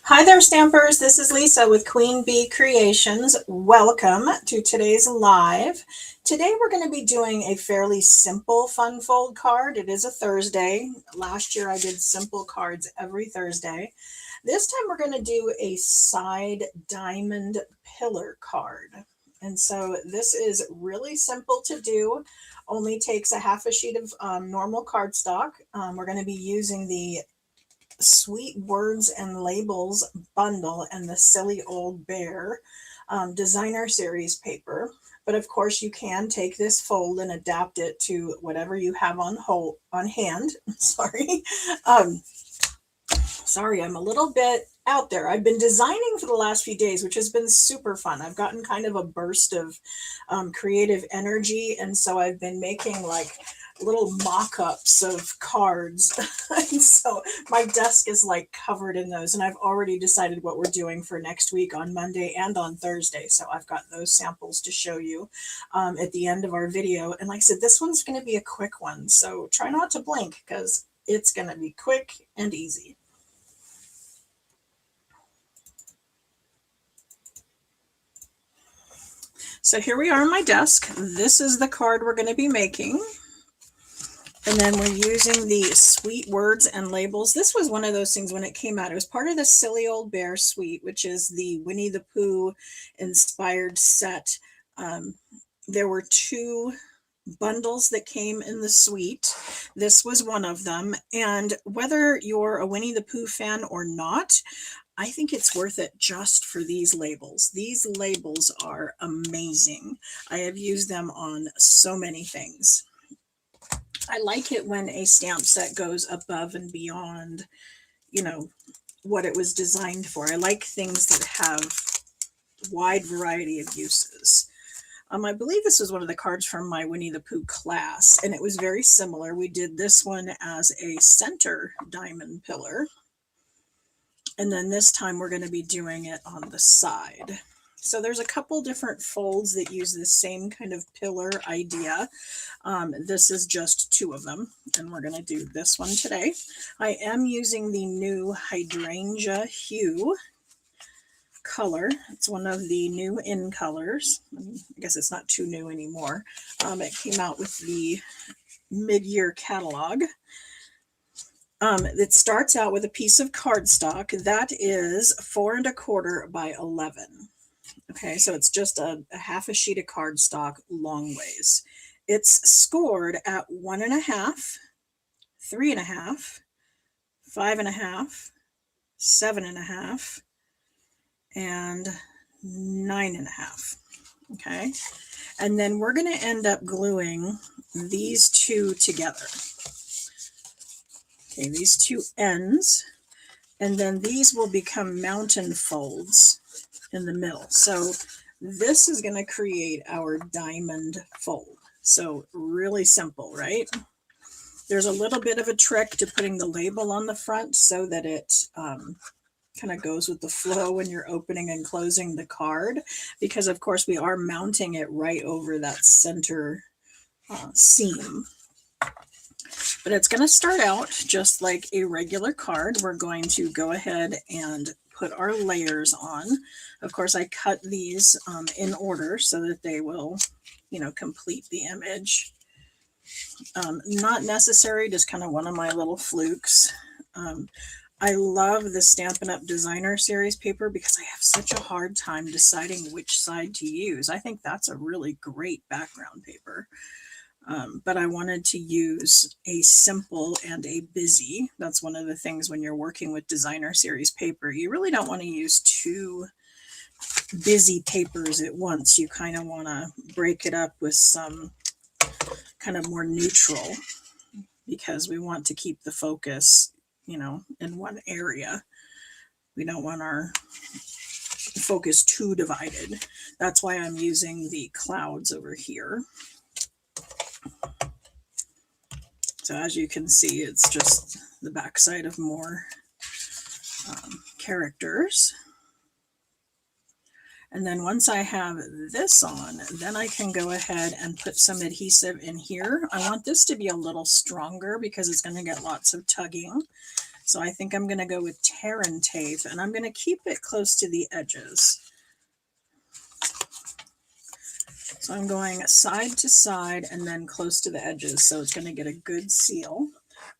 Hi there, Stampers. This is Lisa with Queen Bee Creations. Welcome to today's live. Today we're going to be doing a fairly simple fun fold card. It is a Thursday. Last year I did simple cards every Thursday. This time we're going to do a side diamond pillar card. And so this is really simple to do. Only takes a half a sheet of normal cardstock. We're going to be using the Sweet Words and Labels bundle and the Silly Old Bear designer series paper. But of course, you can take this fold and adapt it to whatever you have on hand. Sorry. Sorry, I'm a little bit out there. I've been designing for the last few days, which has been super fun. I've gotten kind of a burst of creative energy. And so I've been making like little mock-ups of cards. And so my desk is like covered in those. And I've already decided what we're doing for next week on Monday and on Thursday. So I've got those samples to show you at the end of our video. And like I said, this one's going to be a quick one. So try not to blink because it's going to be quick and easy. So here we are on my desk. This is the card we're going to be making. And then we're using the Sweet Words and Labels. This was one of those things when it came out. It was part of the Silly Old Bear suite, which is the Winnie the Pooh inspired set. There were two bundles that came in the suite. This was one of them. And whether you're a Winnie the Pooh fan or not, I think it's worth it just for these labels. These labels are amazing. I have used them on so many things. I like it when a stamp set goes above and beyond, what it was designed for. I like things that have wide variety of uses. I believe this was one of the cards from my Winnie the Pooh class, and it was very similar. We did this one as a center diamond pillar. And then this time we're going to be doing it on the side. So there's a couple different folds that use the same kind of pillar idea. This is just two of them, and we're going to do this one today. I am using the new Hydrangea Hue color. It's one of the new in colors. I guess it's not too new anymore. It came out with the mid-year catalog. It starts out with a piece of cardstock that is 4 1/4 by 11. Okay, so it's just a half a sheet of cardstock long ways. It's scored at 1.5, 3.5, 5.5, 7.5, and 9.5. Okay, and then we're going to end up gluing these two together. Okay, these two ends, and then these will become mountain folds in the middle. So this is going to create our diamond fold. So really simple, right? There's a little bit of a trick to putting the label on the front so that it kind of goes with the flow when you're opening and closing the card, because of course we are mounting it right over that center seam. But it's going to start out just like a regular card. We're going to go ahead and put our layers on. Of course, I cut these in order so that they will, complete the image. Not necessary, just kind of one of my little flukes. I love the Stampin' Up! Designer series paper because I have such a hard time deciding which side to use. I think that's a really great background paper. But I wanted to use a simple and a busy. That's one of the things when you're working with designer series paper. You really don't want to use two busy papers at once. You kind of want to break it up with some kind of more neutral, because we want to keep the focus, in one area. We don't want our focus too divided. That's why I'm using the clouds over here. So as you can see, it's just the backside of more characters. And then once I have this on, then I can go ahead and put some adhesive in here. I want this to be a little stronger because it's going to get lots of tugging. So I think I'm going to go with Terran tape, and I'm going to keep it close to the edges. So I'm going side to side and then close to the edges, so it's going to get a good seal.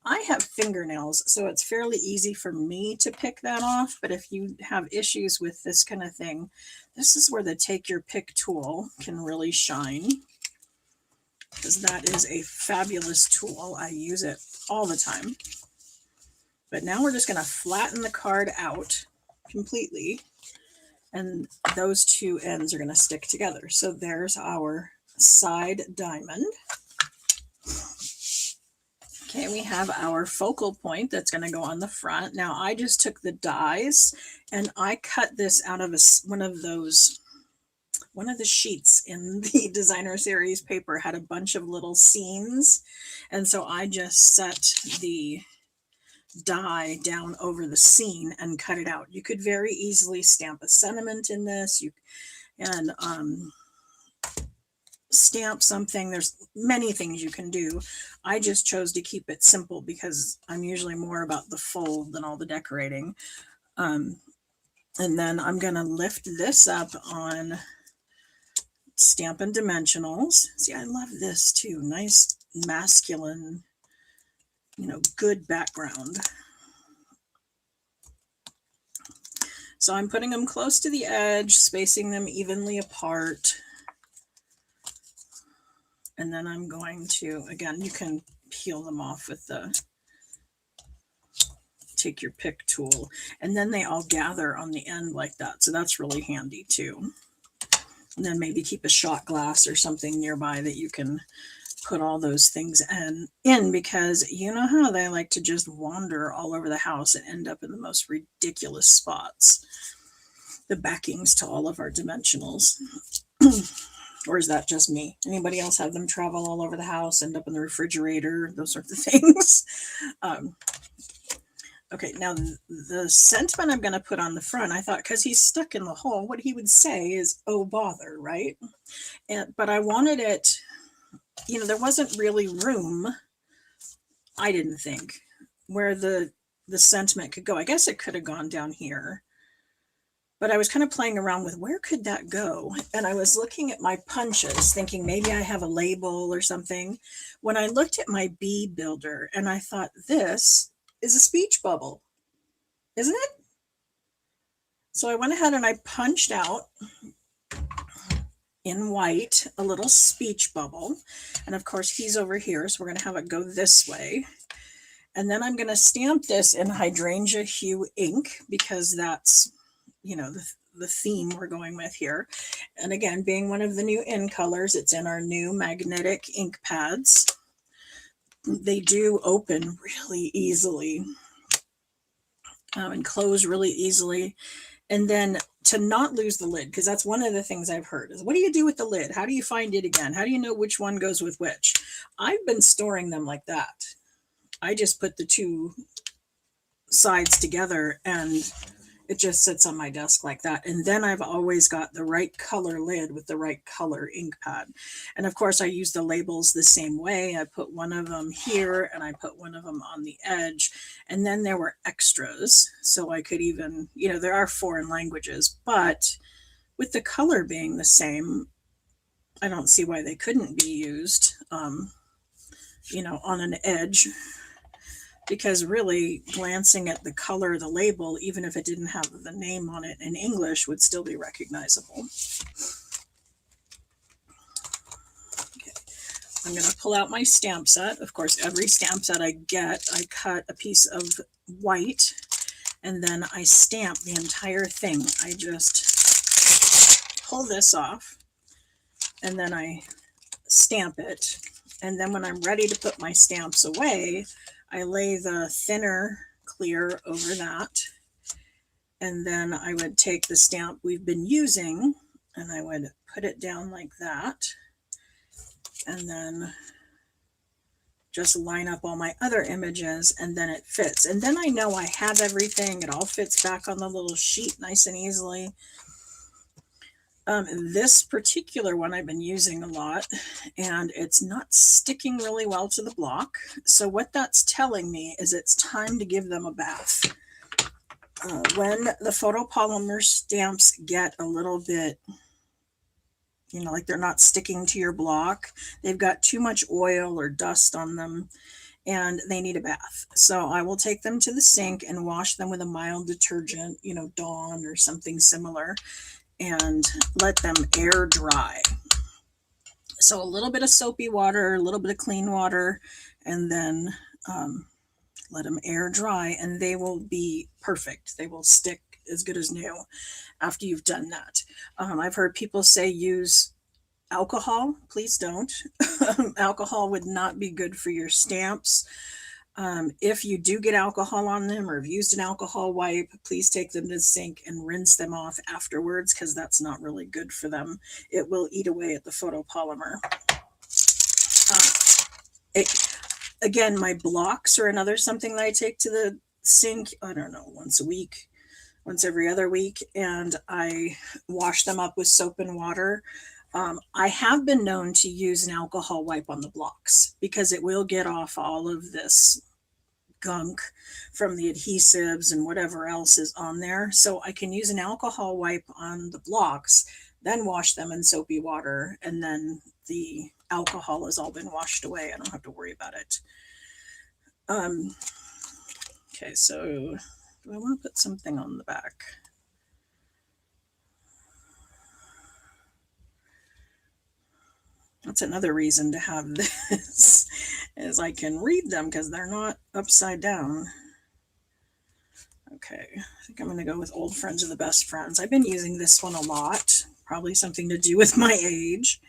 I have fingernails, so it's fairly easy for me to pick that off, but if you have issues with this kind of thing, this is where the take your pick tool can really shine, because that is a fabulous tool. I use it all the time. But now we're just going to flatten the card out completely, and those two ends are going to stick together. So there's our side diamond. Okay, we have our focal point that's going to go on the front. Now I just took the dies and I cut this out of one of the sheets in the designer series paper had a bunch of little scenes, and so I just set the die down over the scene and cut it out. You could very easily stamp a sentiment in this, and stamp something. There's many things you can do. I just chose to keep it simple because I'm usually more about the fold than all the decorating. And then I'm going to lift this up on Stampin' Dimensionals. See, I love this too. Nice masculine, good background. So I'm putting them close to the edge, spacing them evenly apart. And then I'm going to, again, you can peel them off with the take your pick tool. And then they all gather on the end like that. So that's really handy too. And then maybe keep a shot glass or something nearby that you can put all those things in, because you know how they like to just wander all over the house and end up in the most ridiculous spots. The backings to all of our dimensionals. Or is that just me? Anybody else have them travel all over the house, end up in the refrigerator, those sorts of things? Okay, now the sentiment I'm going to put on the front, I thought, because he's stuck in the hole, what he would say is, oh, bother, right? But I wanted it, there wasn't really room, I didn't think, where the sentiment could go. I guess it could have gone down here. But I was kind of playing around with where could that go? And I was looking at my punches thinking maybe I have a label or something. When I looked at my bee builder and I thought, this is a speech bubble, isn't it? So I went ahead and I punched out in white a little speech bubble. And of course he's over here, so we're going to have it go this way. And then I'm going to stamp this in hydrangea hue ink because that's the theme we're going with here. And again, being one of the new in colors, it's in our new magnetic ink pads. They do open really easily and close really easily. And then to not lose the lid, because that's one of the things I've heard, is what do you do with the lid? How do you find it again? How do you know which one goes with which? I've been storing them like that. I just put the two sides together and it just sits on my desk like that. And then I've always got the right color lid with the right color ink pad. And of course I use the labels the same way. I put one of them here and I put one of them on the edge. And then there were extras. So I could even, there are foreign languages, but with the color being the same, I don't see why they couldn't be used, on an edge. Because really glancing at the color of the label, even if it didn't have the name on it in English, would still be recognizable. Okay. I'm going to pull out my stamp set. Of course, every stamp set I get, I cut a piece of white and then I stamp the entire thing. I just pull this off and then I stamp it. And then when I'm ready to put my stamps away, I lay the thinner clear over that, and then I would take the stamp we've been using and I would put it down like that, and then just line up all my other images, and then it fits. And then I know I have everything. It all fits back on the little sheet nice and easily. This particular one I've been using a lot, and it's not sticking really well to the block. So what that's telling me is it's time to give them a bath. When the photopolymer stamps get a little bit, like they're not sticking to your block, they've got too much oil or dust on them, and they need a bath. So I will take them to the sink and wash them with a mild detergent, Dawn or something similar, and let them air dry. So a little bit of soapy water, a little bit of clean water, and then let them air dry, and they will be perfect. They will stick as good as new after you've done that. I've heard people say use alcohol. Please don't. Alcohol would not be good for your stamps. If you do get alcohol on them or have used an alcohol wipe, please take them to the sink and rinse them off afterwards, because that's not really good for them. It will eat away at the photopolymer. Again, my blocks are another something that I take to the sink, I don't know, once a week, once every other week, and I wash them up with soap and water. I have been known to use an alcohol wipe on the blocks because it will get off all of this gunk from the adhesives and whatever else is on there. So I can use an alcohol wipe on the blocks, then wash them in soapy water, and then the alcohol has all been washed away. I don't have to worry about it. Okay, so do I want to put something on the back? That's another reason to have this, is I can read them because they're not upside down. Okay, I think I'm going to go with Old Friends Are the Best Friends. I've been using this one a lot, probably something to do with my age.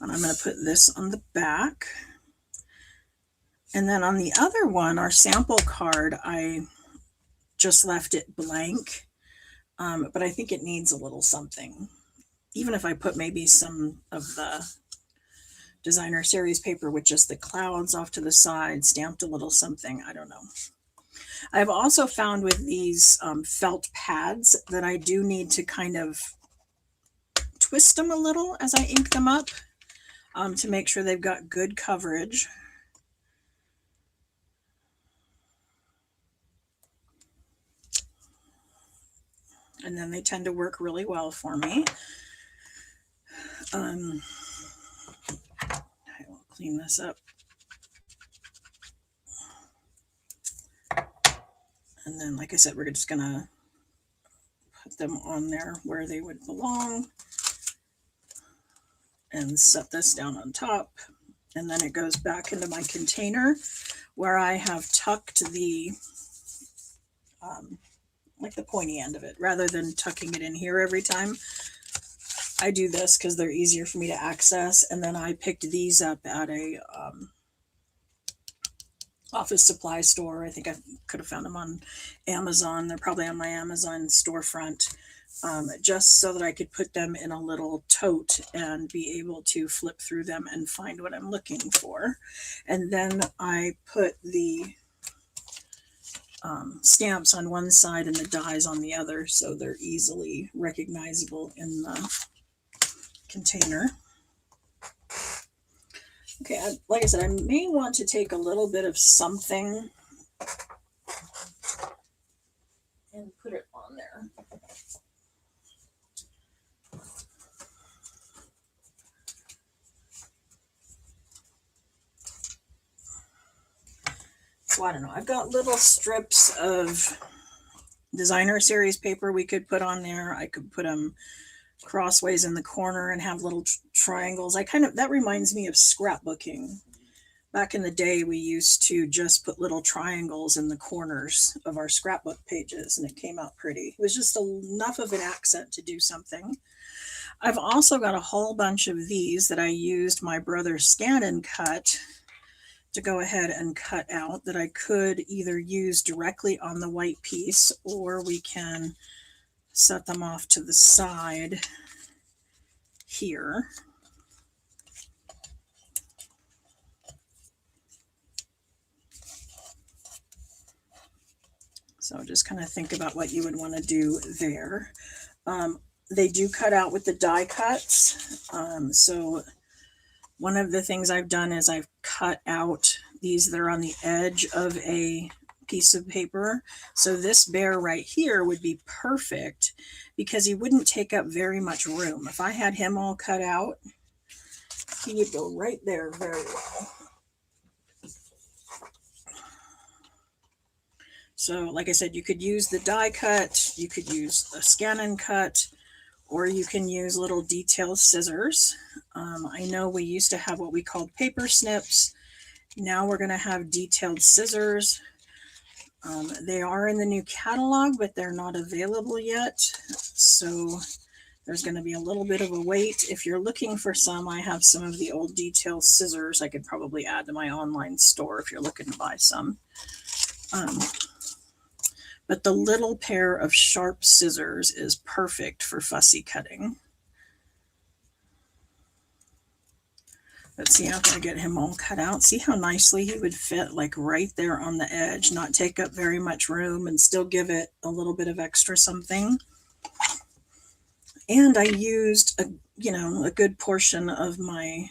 And I'm going to put this on the back. And then on the other one, our sample card, I just left it blank, but I think it needs a little something. Even if I put maybe some of the designer series paper with just the clouds off to the side, stamped a little something, I don't know. I've also found with these felt pads that I do need to kind of twist them a little as I ink them up to make sure they've got good coverage. And then they tend to work really well for me. I will clean this up. And then, like I said, we're just going to put them on there where they would belong and set this down on top. And then it goes back into my container where I have tucked the, like the pointy end of it, rather than tucking it in here every time. I do this because they're easier for me to access. And then I picked these up at a office supply store. I think I could have found them on Amazon. They're probably on my Amazon storefront, just so that I could put them in a little tote and be able to flip through them and find what I'm looking for. And then I put the stamps on one side and the dies on the other, so they're easily recognizable in the container. Okay, like I said, I may want to take a little bit of something and put it on there. So I don't know, I've got little strips of designer series paper we could put on there. I could put them crossways in the corner and have little triangles. That reminds me of scrapbooking. Back in the day, we used to just put little triangles in the corners of our scrapbook pages, and it came out pretty. It was just enough of an accent to do something. I've also got a whole bunch of these that I used my brother's scan and cut to go ahead and cut out, that I could either use directly on the white piece, or we can set them off to the side here. So just kind of think about what you would want to do there. They do cut out with the die cuts. So one of the things I've done is I've cut out these that are on the edge of a piece of paper. So this bear right here would be perfect because he wouldn't take up very much room. If I had him all cut out, he would go right there very well. So like I said, you could use the die cut, you could use a scan and cut, or you can use little detail scissors. I know we used to have what we called paper snips. Now we're going to have detailed scissors. They are in the new catalog, but they're not available yet. So there's going to be a little bit of a wait. If you're looking for some, I have some of the old detail scissors I could probably add to my online store if you're looking to buy some. But the little pair of sharp scissors is perfect for fussy cutting. Let's see, after I get him all cut out, see how nicely he would fit like right there on the edge, not take up very much room and still give it a little bit of extra something. And I used a good portion of my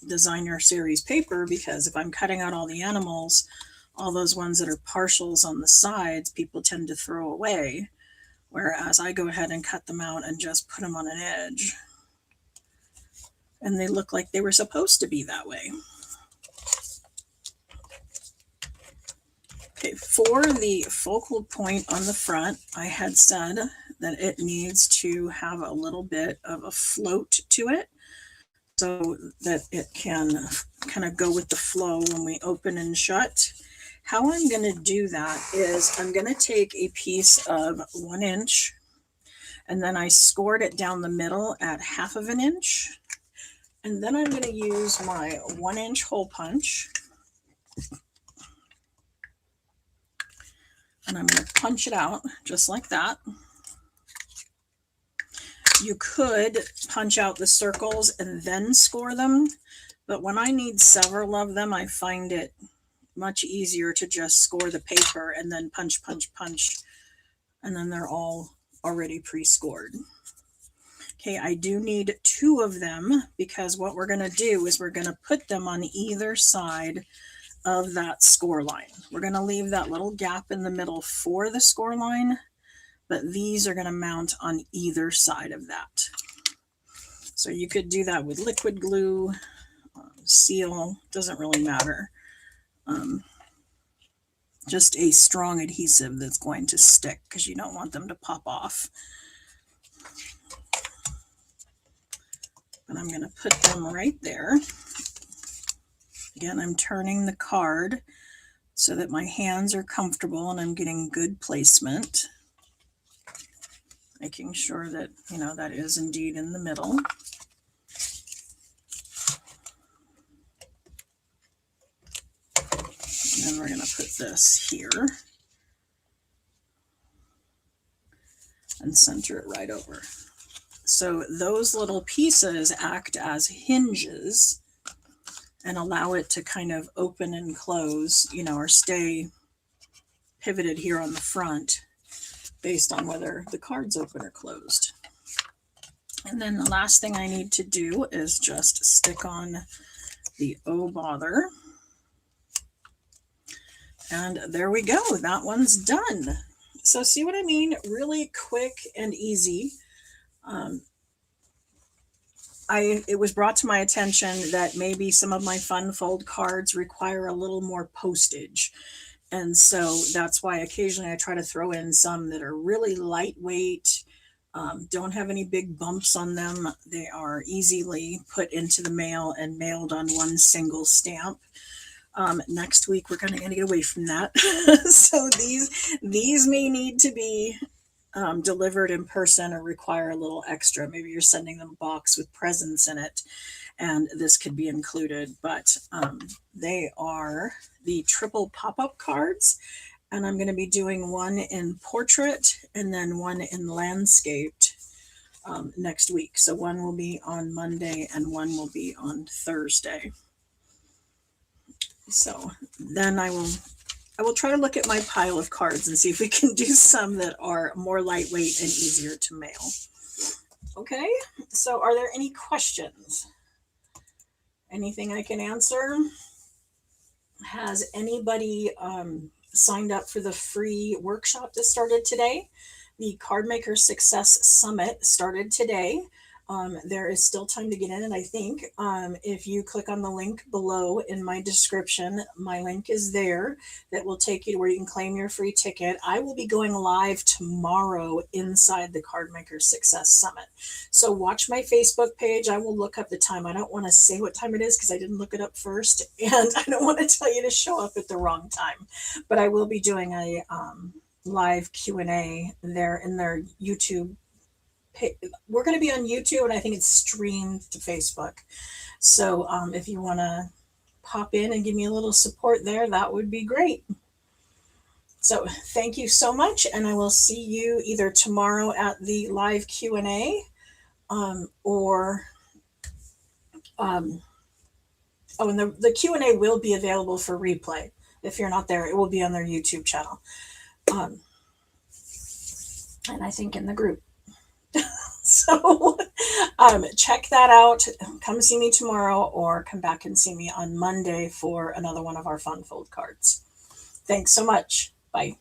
designer series paper, because if I'm cutting out all the animals, all those ones that are partials on the sides, people tend to throw away. Whereas I go ahead and cut them out and just put them on an edge. And they look like they were supposed to be that way. Okay, for the focal point on the front, I had said that it needs to have a little bit of a float to it so that it can kind of go with the flow when we open and shut. How I'm going to do that is I'm going to take a piece of 1 inch, and then I scored it down the middle at 1/2 inch. And then I'm going to use my 1 inch hole punch. And I'm going to punch it out just like that. You could punch out the circles and then score them. But when I need several of them, I find it much easier to just score the paper and then punch, punch, punch. And then they're all already pre-scored. Okay, I do need 2 of them, because what we're going to do is we're going to put them on either side of that score line. We're going to leave that little gap in the middle for the score line, but these are going to mount on either side of that. So you could do that with liquid glue, seal, doesn't really matter. Just a strong adhesive that's going to stick, because you don't want them to pop off. And I'm going to put them right there. Again, I'm turning the card so that my hands are comfortable and I'm getting good placement. Making sure that, that is indeed in the middle. And then we're going to put this here and center it right over. So those little pieces act as hinges and allow it to kind of open and close, or stay pivoted here on the front based on whether the card's open or closed. And then the last thing I need to do is just stick on the "Oh Bother." And there we go. That one's done. So see what I mean? Really quick and easy. It was brought to my attention that maybe some of my fun fold cards require a little more postage. And so that's why occasionally I try to throw in some that are really lightweight, don't have any big bumps on them. They are easily put into the mail and mailed on one single stamp. Next week, we're going to get away from that. So these may need to be delivered in person or require a little extra. Maybe you're sending them a box with presents in it, and this could be included. But they are the triple pop-up cards, and I'm going to be doing one in portrait and then one in landscaped next week. So one will be on Monday and one will be on Thursday. So then I will I will try to look at my pile of cards and see if we can do some that are more lightweight and easier to mail. Okay, so are there any questions? Anything I can answer? Has anybody signed up for the free workshop that started today? The Cardmaker Success Summit started today. There is still time to get in, and I think if you click on the link below in my description, my link is there that will take you to where you can claim your free ticket. I will be going live tomorrow inside the Cardmaker Success Summit. So watch my Facebook page. I will look up the time. I don't want to say what time it is because I didn't look it up first, and I don't want to tell you to show up at the wrong time. But I will be doing a live Q&A there in their YouTube. We're going to be on YouTube, and I think it's streamed to Facebook. So if you want to pop in and give me a little support there, that would be great. So thank you so much, and I will see you either tomorrow at the live Q&A or oh, and the Q&A will be available for replay. If you're not there, it will be on their YouTube channel. And I think in the group. So check that out. Come see me tomorrow or come back and see me on Monday for another one of our fun fold cards. Thanks so much. Bye.